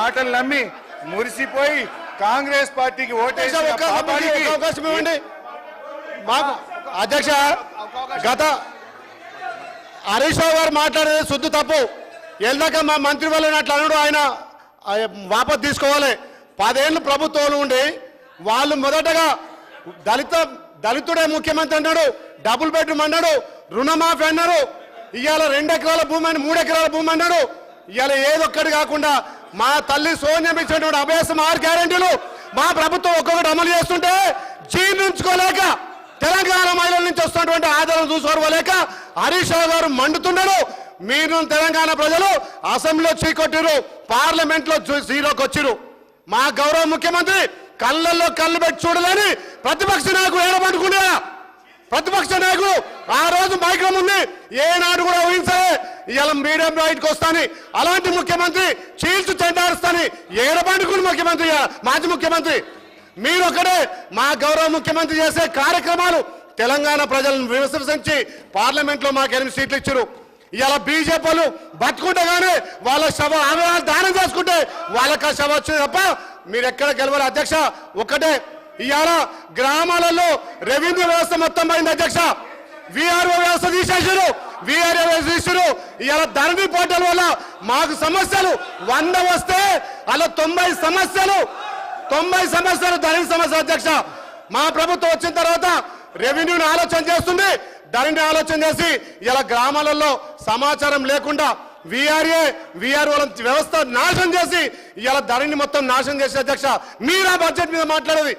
మాటలు నమ్మి మురిసిపోయి కాంగ్రెస్ పార్టీకి ఓటేసిన పాపానికి అవకాశం ఇవ్వండి మాకు అధ్యక్ష. గత హరీష్ రావు గారు మాట్లాడేది శుద్ధ తప్పు. వెళ్దాక మా మంత్రి వాళ్ళని అట్లా అనడు, ఆయన వాపసు తీసుకోవాలి. 10 ఏళ్ళు ప్రభుత్వంలో ఉండి వాళ్ళు మొదటగా దళితుడే ముఖ్యమంత్రి అన్నాడు, డబుల్ బెడ్రూమ్ అన్నాడు, రుణమాఫీ అన్నారు. ఇవాళ 2 ఎకరాల భూమి అని 3 ఎకరాల భూమి అన్నాడు. ఇవాళ ఏదొక్కటి కాకుండా మా తల్లి సోనియా ఇచ్చినటువంటి అభ్యాసం 6 గ్యారెంటీలు మా ప్రభుత్వం ఒక్కొక్కటి అమలు చేస్తుంటే జీర్ణించుకోలేక తెలంగాణ మహిళల నుంచి వస్తున్నటువంటి ఆదరణ చూసుకోలేక హరీష్ రావు గారు మండుతున్నాడు. మీరు తెలంగాణ ప్రజలు అసెంబ్లీలో చీకొట్టిరు, పార్లమెంట్ లో జీరోకి వచ్చిరు. మా గౌరవ ముఖ్యమంత్రి కళ్ళల్లో కళ్ళు పెట్టి చూడలేని ప్రతిపక్ష నాయకుడు ఏడబట్టుకున్నా. ప్రతిపక్ష నాయకుడు ఆ రోజు మైకం ఉంది, ఏనాడు కూడా ఊహించలే ఇలా మీడియం రైట్కి వస్తాని. అలాంటి ముఖ్యమంత్రి చీల్చు చెండారుస్తాని ఏడబట్టుకుని ముఖ్యమంత్రి, మాజీ ముఖ్యమంత్రి మీరు ఒకటే. మా గౌరవ ముఖ్యమంత్రి చేసే కార్యక్రమాలు తెలంగాణ ప్రజలను విమర్శించి పార్లమెంట్లో మాకు 8 సీట్లు ఇచ్చారు. ఇలా బీజేపీలు బతుకుంటే కానీ వాళ్ళ అవయవాలు దానం చేసుకుంటే వాళ్ళకి శవ వచ్చింది తప్ప మీరు ఎక్కడ గెలవాలి. అధ్యక్ష ఒకటే, ఇవాళ గ్రామాలలో రెవెన్యూ వ్యవస్థ మొత్తం పోయింది అధ్యక్ష. విఆర్ఓ వ్యవస్థ తీసేసారు, విఆర్ఓ వ్యవస్థ తీసారు. ఇవాళ ధరణి పోర్టల్ వల్ల మాకు సమస్యలు 100 వస్తే అలా 90 సమస్యలు ధరణి సమస్య. అధ్యక్ష మా ప్రభుత్వం వచ్చిన తర్వాత రెవెన్యూని ఆలోచన చేస్తుంది, ధరణి ఆలోచన చేసి ఇలా గ్రామాలలో సమాచారం లేకుండా విఆర్ఓల వ్యవస్థ నాశనం చేసి ఇలా ధరణి మొత్తం నాశనం చేసి. అధ్యక్ష మీరు ఆ బడ్జెట్ మీద మాట్లాడేది